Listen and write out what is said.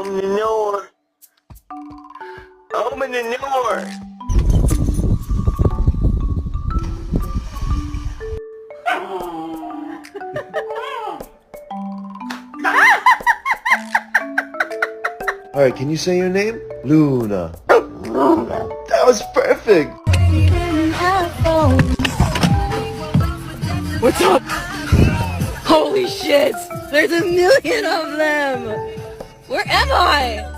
Menor. Menor. All right, can you say your name? Luna. That was perfect. What's up? Holy shit! There's a million of them! Where am I?